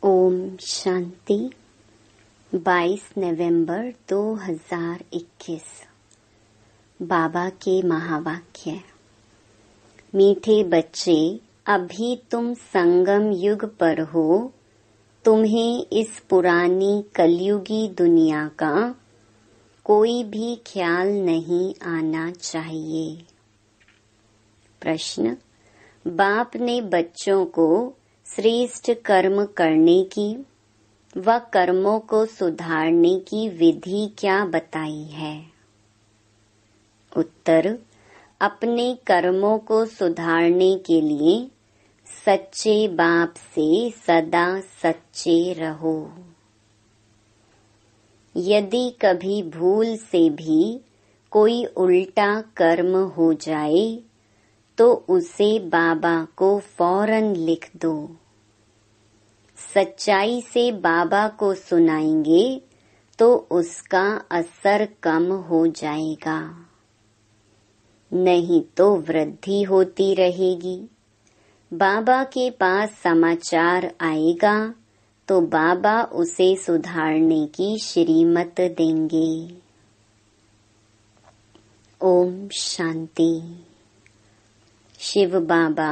ओम शांति। 22 नवंबर 2021। बाबा के महावाक्य। मीठे बच्चे, अभी तुम संगम युग पर हो। तुम्हें इस पुरानी कलयुगी दुनिया का कोई भी ख्याल नहीं आना चाहिए। प्रश्न। बाप ने बच्चों को श्रेष्ठ कर्म करने की व कर्मों को सुधारने की विधि क्या बताई है? उत्तर। अपने कर्मों को सुधारने के लिए सच्चे बाप से सदा सच्चे रहो। यदि कभी भूल से भी कोई उल्टा कर्म हो जाए तो उसे बाबा को फौरन लिख दो। सच्चाई से बाबा को सुनाएंगे तो उसका असर कम हो जाएगा, नहीं तो वृद्धि होती रहेगी। बाबा के पास समाचार आएगा तो बाबा उसे सुधारने की श्रीमत देंगे। ओम शांति। शिव बाबा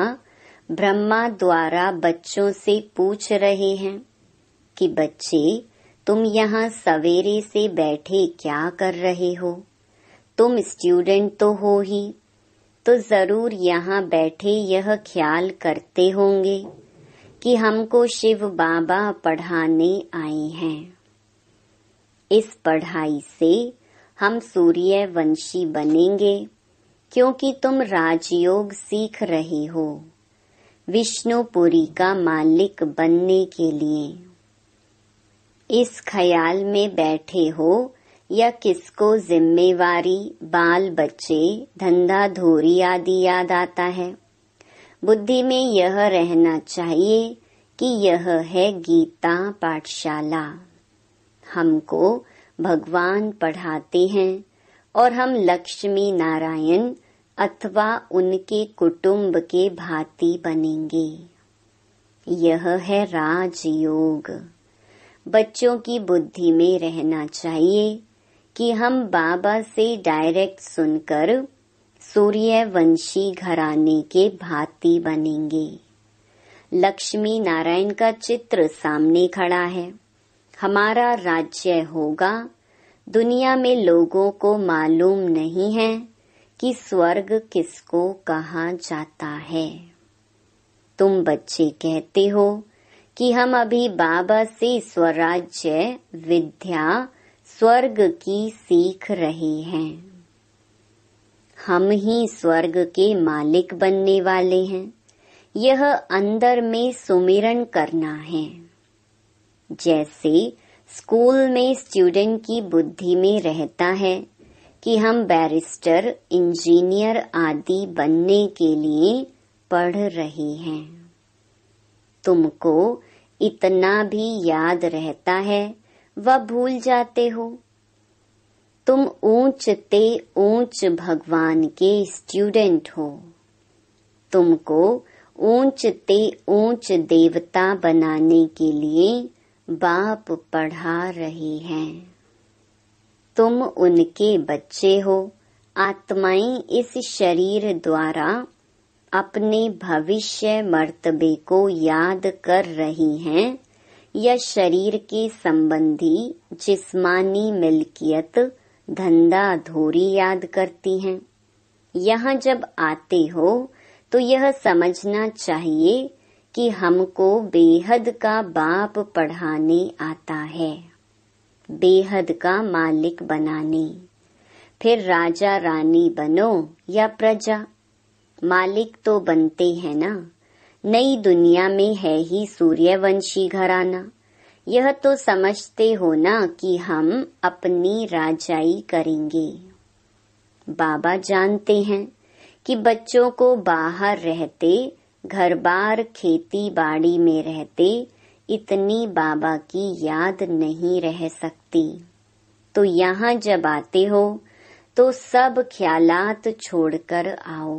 ब्रह्मा द्वारा बच्चों से पूछ रहे हैं कि बच्चे, तुम यहाँ सवेरे से बैठे क्या कर रहे हो? तुम स्टूडेंट तो हो ही, तो जरूर यहाँ बैठे यह ख्याल करते होंगे कि हमको शिव बाबा पढ़ाने आए हैं। इस पढ़ाई से हम सूर्यवंशी बनेंगे, क्योंकि तुम राजयोग सीख रहे हो विष्णुपुरी का मालिक बनने के लिए। इस ख्याल में बैठे हो या किसको जिम्मेवारी, बाल बच्चे, धंधा धोरी आदि याद आता है? बुद्धि में यह रहना चाहिए कि यह है गीता पाठशाला। हमको भगवान पढ़ाते हैं और हम लक्ष्मी नारायण अथवा उनके कुटुंब के भांति बनेंगे। यह है राजयोग। बच्चों की बुद्धि में रहना चाहिए कि हम बाबा से डायरेक्ट सुनकर सूर्यवंशी घराने के भांति बनेंगे। लक्ष्मी नारायण का चित्र सामने खड़ा है। हमारा राज्य होगा। दुनिया में लोगों को मालूम नहीं है कि स्वर्ग किसको कहा जाता है। तुम बच्चे कहते हो कि हम अभी बाबा से स्वराज्य, विद्या, स्वर्ग की सीख रहे हैं। हम ही स्वर्ग के मालिक बनने वाले हैं। यह अंदर में सुमिरन करना है। जैसे स्कूल में स्टूडेंट की बुद्धि में रहता है कि हम बैरिस्टर, इंजीनियर आदि बनने के लिए पढ़ रहे हैं। तुमको इतना भी याद रहता है व भूल जाते हो। तुम ऊंच ते ऊंच भगवान के स्टूडेंट हो। तुमको ऊंच ते ऊंच देवता बनाने के लिए बाप पढ़ा रहे हैं। तुम उनके बच्चे हो। आत्माएं इस शरीर द्वारा अपने भविष्य मर्तबे को याद कर रही हैं या शरीर के संबंधी जिस्मानी मिल्कियत, धंधा धोरी याद करती हैं। यहाँ जब आते हो तो यह समझना चाहिए कि हमको बेहद का बाप पढ़ाने आता है, बेहद का मालिक बनाने। फिर राजा रानी बनो या प्रजा, मालिक तो बनते हैं ना। नई दुनिया में है ही सूर्यवंशी घराना। यह तो समझते हो ना कि हम अपनी राजाई करेंगे। बाबा जानते हैं कि बच्चों को बाहर रहते, घर बार खेती बाड़ी में रहते इतनी बाबा की याद नहीं रह सकती। तो यहाँ जब आते हो तो सब ख्यालात छोड़कर आओ।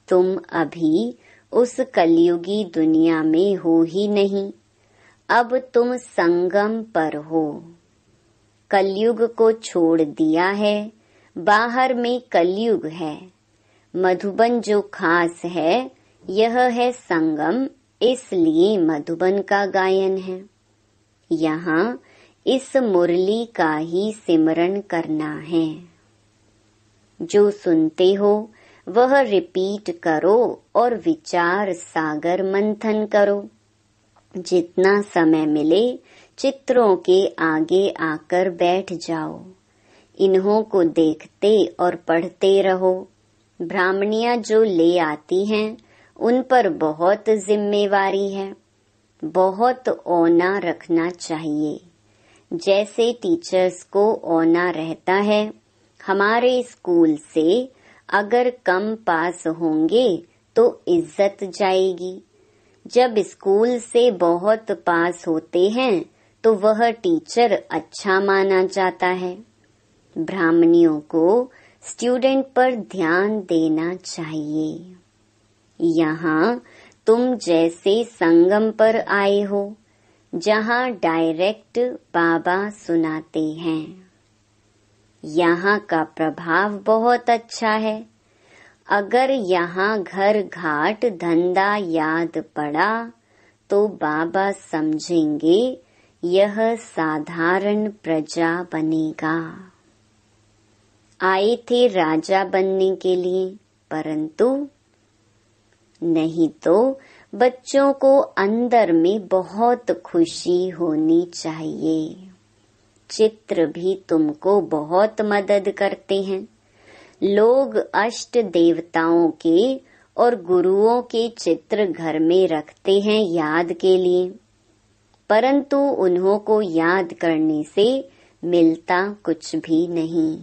तुम अभी उस कलयुगी दुनिया में हो ही नहीं। अब तुम संगम पर हो। कलयुग को छोड़ दिया है, बाहर में कलयुग है। मधुबन जो खास है यह है संगम, इसलिए मधुबन का गायन है। यहाँ इस मुरली का ही सिमरन करना है। जो सुनते हो वह रिपीट करो और विचार सागर मंथन करो। जितना समय मिले चित्रों के आगे आकर बैठ जाओ। इन्हों को देखते और पढ़ते रहो। ब्राह्मणियां जो ले आती हैं उन पर बहुत जिम्मेवारी है। बहुत औना रखना चाहिए। जैसे टीचर्स को औना रहता है, हमारे स्कूल से अगर कम पास होंगे तो इज्जत जाएगी। जब स्कूल से बहुत पास होते हैं तो वह टीचर अच्छा माना जाता है। ब्राह्मणियों को स्टूडेंट पर ध्यान देना चाहिए। यहाँ तुम जैसे संगम पर आए हो, जहाँ डायरेक्ट बाबा सुनाते हैं। यहाँ का प्रभाव बहुत अच्छा है। अगर यहाँ घर घाट धंधा याद पड़ा तो बाबा समझेंगे यह साधारण प्रजा बनेगा। आए थे राजा बनने के लिए, परंतु नहीं तो बच्चों को अंदर में बहुत खुशी होनी चाहिए। चित्र भी तुमको बहुत मदद करते हैं। लोग अष्ट देवताओं के और गुरुओं के चित्र घर में रखते हैं याद के लिए, परंतु उन्हों को याद करने से मिलता कुछ भी नहीं।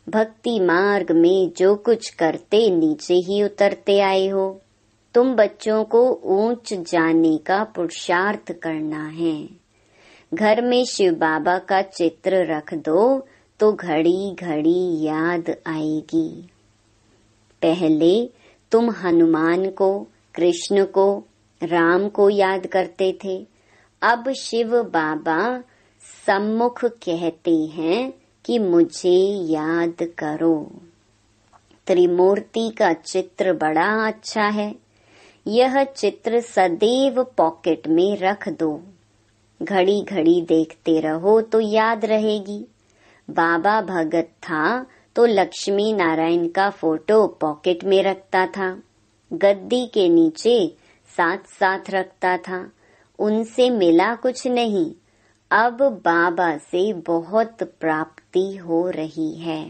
भक्ति मार्ग में जो कुछ करते नीचे ही उतरते आए हो। तुम बच्चों को ऊंच जाने का पुरुषार्थ करना है। घर में शिव बाबा का चित्र रख दो तो घड़ी घड़ी याद आएगी। पहले तुम हनुमान को, कृष्ण को, राम को याद करते थे। अब शिव बाबा सम्मुख कहते हैं कि मुझे याद करो। त्रिमूर्ति का चित्र बड़ा अच्छा है। यह चित्र सदैव पॉकेट में रख दो। घड़ी घड़ी देखते रहो तो याद रहेगी। बाबा भगत था तो लक्ष्मी नारायण का फोटो पॉकेट में रखता था। गद्दी के नीचे साथ साथ रखता था। उनसे मिला कुछ नहीं। अब बाबा से बहुत प्राप्ति हो रही है।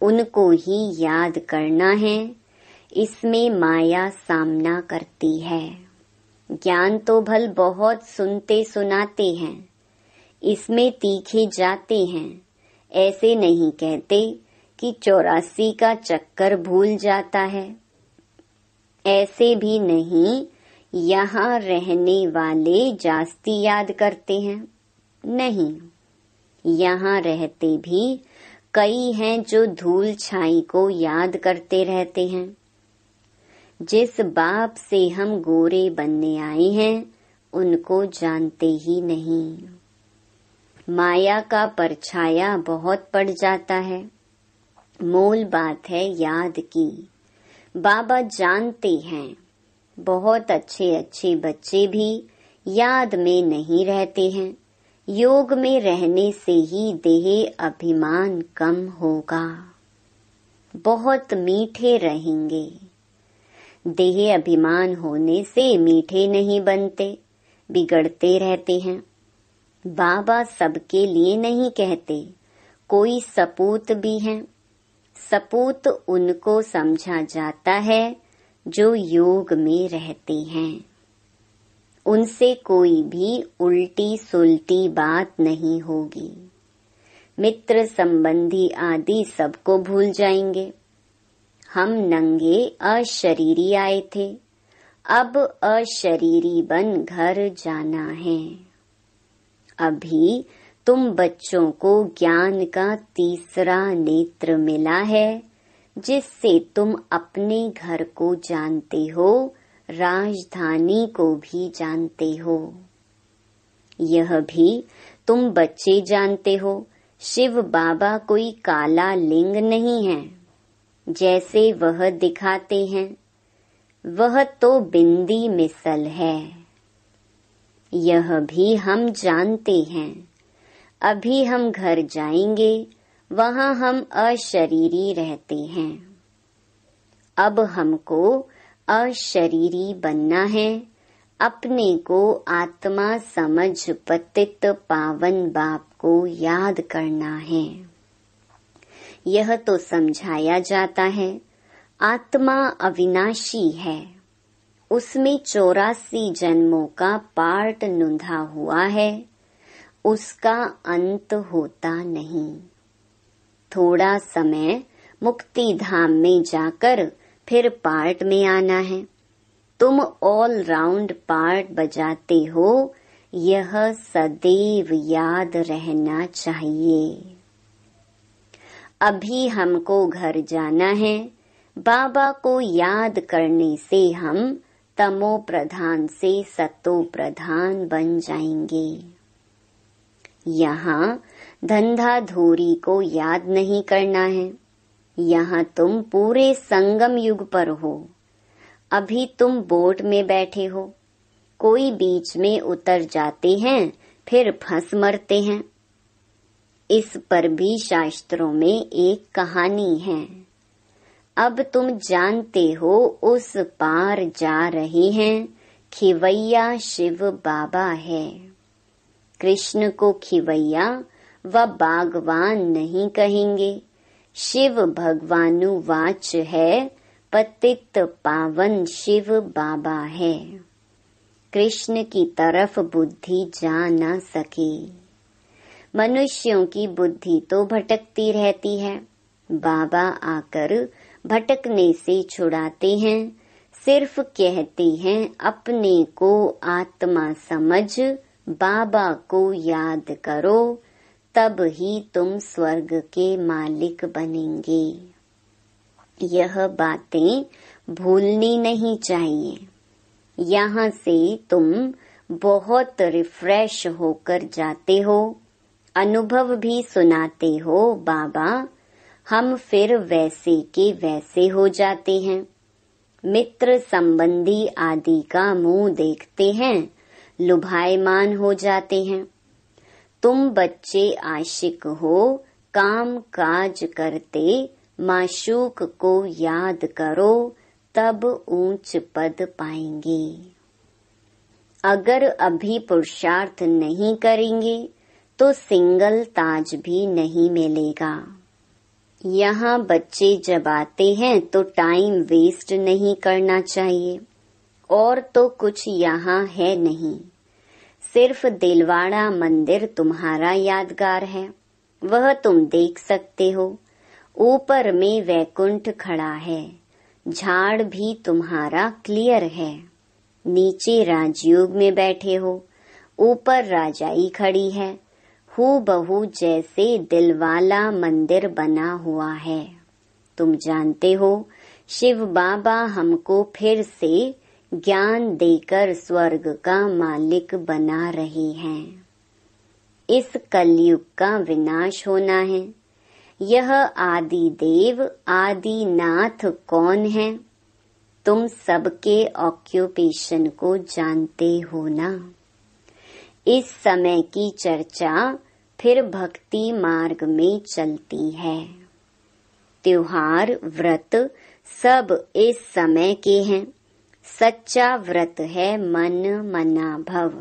उनको ही याद करना है। इसमें माया सामना करती है। ज्ञान तो भल बहुत सुनते सुनाते हैं, इसमें तीखे जाते हैं। ऐसे नहीं कहते कि 84 का चक्कर भूल जाता है। ऐसे भी नहीं यहाँ रहने वाले जास्ती याद करते हैं। नहीं, यहाँ रहते भी कई हैं जो धूल छाई को याद करते रहते हैं। जिस बाप से हम गोरे बनने आए हैं उनको जानते ही नहीं। माया का परछाया बहुत पड़ जाता है। मूल बात है याद की। बाबा जानते हैं। बहुत अच्छे अच्छे बच्चे भी याद में नहीं रहते हैं। योग में रहने से ही देह अभिमान कम होगा। बहुत मीठे रहेंगे। देह अभिमान होने से मीठे नहीं बनते, बिगड़ते रहते हैं। बाबा सबके लिए नहीं कहते। कोई सपूत भी हैं। सपूत उनको समझा जाता है जो योग में रहते हैं। उनसे कोई भी उल्टी सुलटी बात नहीं होगी। मित्र संबंधी आदि सबको भूल जाएंगे। हम नंगे अशरीरी आए थे, अब अशरीरी बन घर जाना है। अभी तुम बच्चों को ज्ञान का तीसरा नेत्र मिला है, जिससे तुम अपने घर को जानते हो, राजधानी को भी जानते हो। यह भी तुम बच्चे जानते हो, शिव बाबा कोई काला लिंग नहीं है जैसे वह दिखाते हैं। वह तो बिंदी मिसल है। यह भी हम जानते हैं। अभी हम घर जाएंगे, वहाँ हम अशरीरी रहते हैं। अब हमको अशरीरी बनना है, अपने को आत्मा समझ पतित पावन बाप को याद करना है। यह तो समझाया जाता है, आत्मा अविनाशी है, उसमें 84 जन्मों का पार्ट नुंधा हुआ है, उसका अंत होता नहीं। थोड़ा समय मुक्ति धाम में जाकर फिर पार्ट में आना है। तुम ऑल राउंड पार्ट बजाते हो, यह सदैव याद रहना चाहिए। अभी हमको घर जाना है। बाबा को याद करने से हम तमो प्रधान से सतो प्रधान बन जाएंगे। यहाँ धंधाधोरी को याद नहीं करना है। यहाँ तुम पूरे संगम युग पर हो। अभी तुम बोट में बैठे हो, कोई बीच में उतर जाते हैं, फिर फंस मरते हैं। इस पर भी शास्त्रों में एक कहानी है। अब तुम जानते हो उस पार जा रहे हैं, खिवैया शिव बाबा है। कृष्ण को खिवैया व बागवान नहीं कहेंगे। शिव भगवानुवाच है, पतित पावन शिव बाबा है। कृष्ण की तरफ बुद्धि जा न सके। मनुष्यों की बुद्धि तो भटकती रहती है। बाबा आकर भटकने से छुड़ाते हैं। सिर्फ कहते हैं अपने को आत्मा समझ, बाबा को याद करो, तब ही तुम स्वर्ग के मालिक बनेंगे। यह बातें भूलनी नहीं चाहिए। यहाँ से तुम बहुत रिफ्रेश होकर जाते हो। अनुभव भी सुनाते हो बाबा, हम फिर वैसे के वैसे हो जाते हैं। मित्र संबंधी आदि का मुंह देखते हैं, लुभायमान हो जाते हैं। तुम बच्चे आशिक हो, काम काज करते, माशूक को याद करो, तब ऊंच पद पाएंगे। अगर अभी पुरुषार्थ नहीं करेंगे तो सिंगल ताज भी नहीं मिलेगा। यहाँ बच्चे जब आते हैं तो टाइम वेस्ट नहीं करना चाहिए। और तो कुछ यहाँ है नहीं, सिर्फ दिलवाड़ा मंदिर तुम्हारा यादगार है, वह तुम देख सकते हो। ऊपर में वैकुंठ खड़ा है, झाड़ भी तुम्हारा क्लियर है। नीचे राजयोग में बैठे हो, ऊपर राजाई खड़ी है, हूबहू जैसे दिलवाला मंदिर बना हुआ है। तुम जानते हो शिव बाबा हमको फिर से ज्ञान देकर स्वर्ग का मालिक बना रहे हैं। इस कलयुग का विनाश होना है। यह आदि देव आदि नाथ कौन है? तुम सबके ऑक्यूपेशन को जानते हो ना। इस समय की चर्चा फिर भक्ति मार्ग में चलती है। त्योहार व्रत सब इस समय के हैं। सच्चा व्रत है मन मना भव।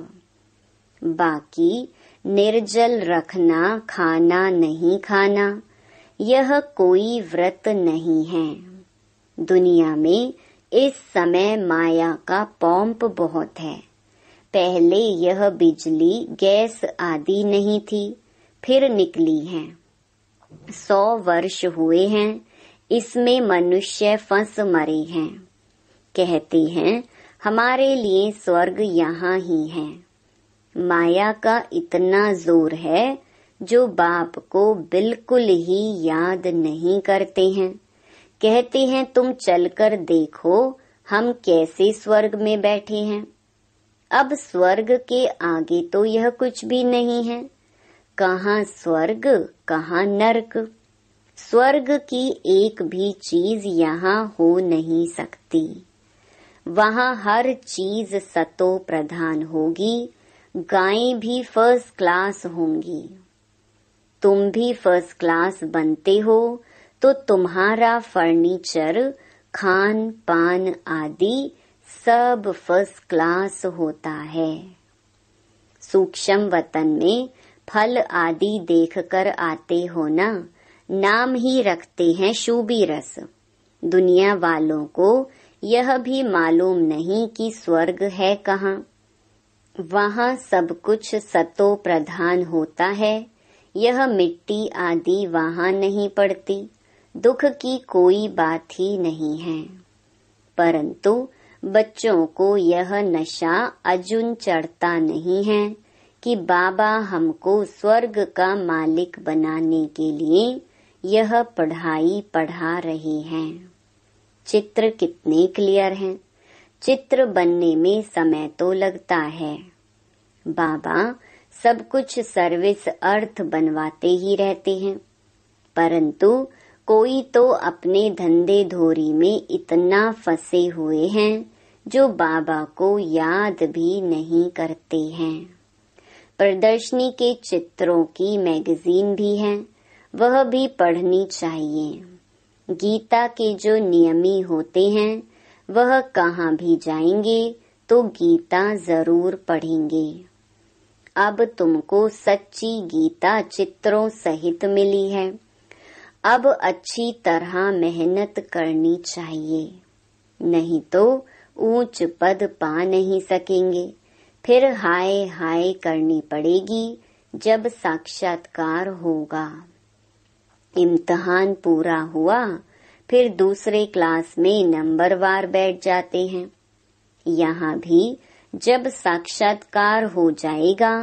बाकी निर्जल रखना, खाना नहीं खाना, यह कोई व्रत नहीं है। दुनिया में इस समय माया का पॉम्प बहुत है। पहले यह बिजली गैस आदि नहीं थी, फिर निकली है। 100 वर्ष हुए हैं, इसमें मनुष्य फंस मरे हैं। कहते हैं हमारे लिए स्वर्ग यहाँ ही है। माया का इतना जोर है जो बाप को बिल्कुल ही याद नहीं करते हैं। कहते हैं तुम चलकर देखो हम कैसे स्वर्ग में बैठे हैं। अब स्वर्ग के आगे तो यह कुछ भी नहीं है। कहाँ स्वर्ग, कहाँ नरक। स्वर्ग की एक भी चीज यहाँ हो नहीं सकती। वहाँ हर चीज सतो प्रधान होगी। गायें भी फर्स्ट क्लास होंगी। तुम भी फर्स्ट क्लास बनते हो तो तुम्हारा फर्नीचर, खान पान आदि सब फर्स्ट क्लास होता है। सूक्ष्म वतन में फल आदि देखकर आते हो ना, नाम ही रखते हैं शूबी रस। दुनिया वालों को यह भी मालूम नहीं कि स्वर्ग है कहाँ। वहाँ सब कुछ सतो प्रधान होता है। यह मिट्टी आदि वहाँ नहीं पड़ती। दुख की कोई बात ही नहीं है। परंतु बच्चों को यह नशा अजून चढ़ता नहीं है कि बाबा हमको स्वर्ग का मालिक बनाने के लिए यह पढ़ाई पढ़ा रहे हैं। चित्र कितने क्लियर हैं। चित्र बनने में समय तो लगता है। बाबा सब कुछ सर्विस अर्थ बनवाते ही रहते हैं, परंतु कोई तो अपने धंधे धोरी में इतना फंसे हुए हैं जो बाबा को याद भी नहीं करते हैं। प्रदर्शनी के चित्रों की मैगजीन भी है, वह भी पढ़नी चाहिए। गीता के जो नियमी होते हैं वह कहाँ भी जाएंगे तो गीता जरूर पढ़ेंगे। अब तुमको सच्ची गीता चित्रों सहित मिली है। अब अच्छी तरह मेहनत करनी चाहिए, नहीं तो ऊंच पद पा नहीं सकेंगे। फिर हाय हाय करनी पड़ेगी जब साक्षात्कार होगा। इम्तिहान पूरा हुआ, फिर दूसरे क्लास में नंबरवार बैठ जाते हैं। यहाँ भी जब साक्षात्कार हो जाएगा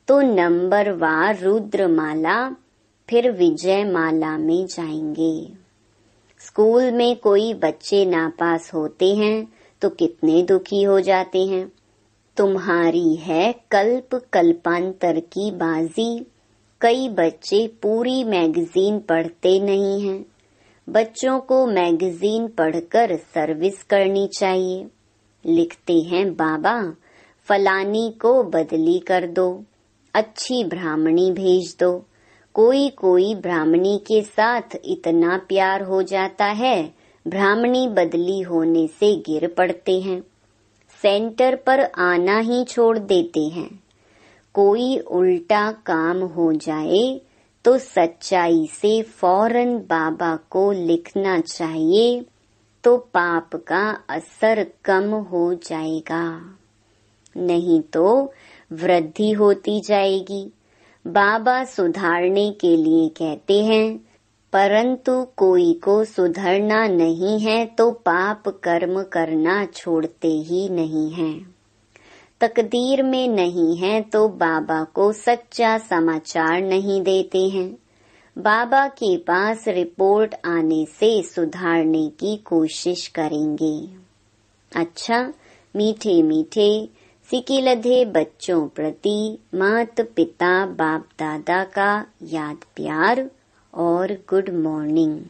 तो नंबरवार रुद्रमाला, फिर विजय माला में जाएंगे। स्कूल में कोई बच्चे नापास होते हैं तो कितने दुखी हो जाते हैं। तुम्हारी है कल्प कल्पांतर की बाजी। कई बच्चे पूरी मैगजीन पढ़ते नहीं हैं। बच्चों को मैगजीन पढ़कर सर्विस करनी चाहिए। लिखते हैं बाबा फलानी को बदली कर दो, अच्छी ब्राह्मणी भेज दो। कोई कोई ब्राह्मणी के साथ इतना प्यार हो जाता है, ब्राह्मणी बदली होने से गिर पड़ते हैं, सेंटर पर आना ही छोड़ देते हैं। कोई उल्टा काम हो जाए तो सच्चाई से फौरन बाबा को लिखना चाहिए, तो पाप का असर कम हो जाएगा, नहीं तो वृद्धि होती जाएगी। बाबा सुधारने के लिए कहते हैं, परंतु कोई को सुधरना नहीं है तो पाप कर्म करना छोड़ते ही नहीं हैं। तकदीर में नहीं है तो बाबा को सच्चा समाचार नहीं देते हैं। बाबा के पास रिपोर्ट आने से सुधारने की कोशिश करेंगे। अच्छा, मीठे मीठे सिकिलधे बच्चों प्रति माता पिता बाप दादा का याद प्यार और गुड मॉर्निंग।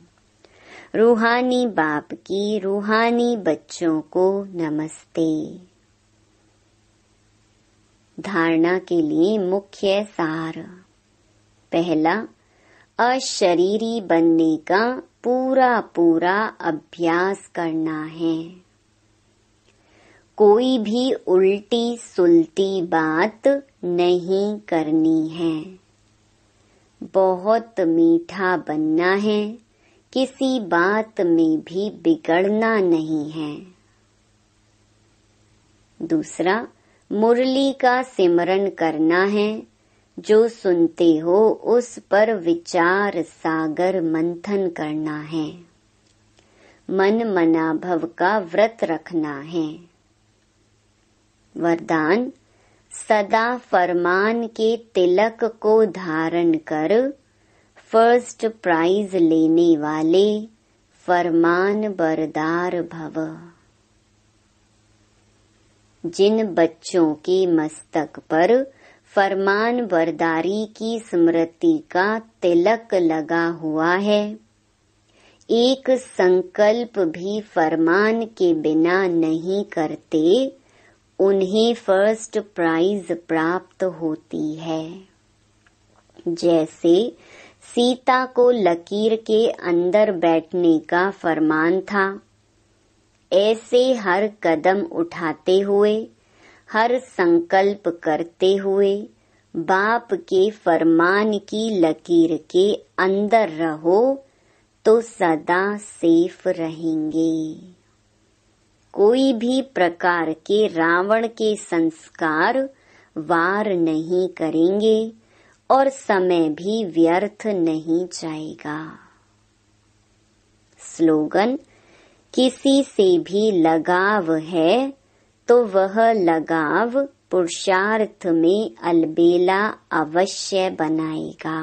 रूहानी बाप की रूहानी बच्चों को नमस्ते। धारणा के लिए मुख्य सार। पहला, अशरीरी बनने का पूरा पूरा अभ्यास करना है। कोई भी उल्टी सुलटी बात नहीं करनी है। बहुत मीठा बनना है, किसी बात में भी बिगड़ना नहीं है। दूसरा, मुरली का सिमरन करना है। जो सुनते हो उस पर विचार सागर मंथन करना है। मन मनाभव का व्रत रखना है। वरदान, सदा फरमान के तिलक को धारण कर फर्स्ट प्राइज लेने वाले फरमान बरदार भव। जिन बच्चों के मस्तक पर फरमान बरदारी की स्मृति का तिलक लगा हुआ है, एक संकल्प भी फरमान के बिना नहीं करते, उन्हें फर्स्ट प्राइज प्राप्त होती है। जैसे सीता को लकीर के अंदर बैठने का फरमान था, ऐसे हर कदम उठाते हुए, हर संकल्प करते हुए बाप के फरमान की लकीर के अंदर रहो तो सदा सेफ रहेंगे। कोई भी प्रकार के रावण के संस्कार वार नहीं करेंगे और समय भी व्यर्थ नहीं जाएगा। स्लोगन: किसी से भी लगाव है तो वह लगाव पुरुषार्थ में अलबेला अवश्य बनाएगा।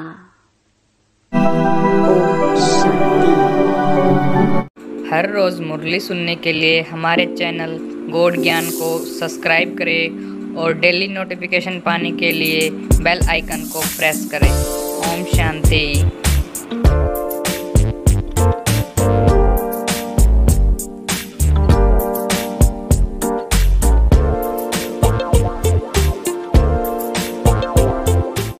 ओम शांति। हर रोज मुरली सुनने के लिए हमारे चैनल गॉड ज्ञान को सब्सक्राइब करें और डेली नोटिफिकेशन पाने के लिए बेल आइकन को प्रेस करें। ओम शांति।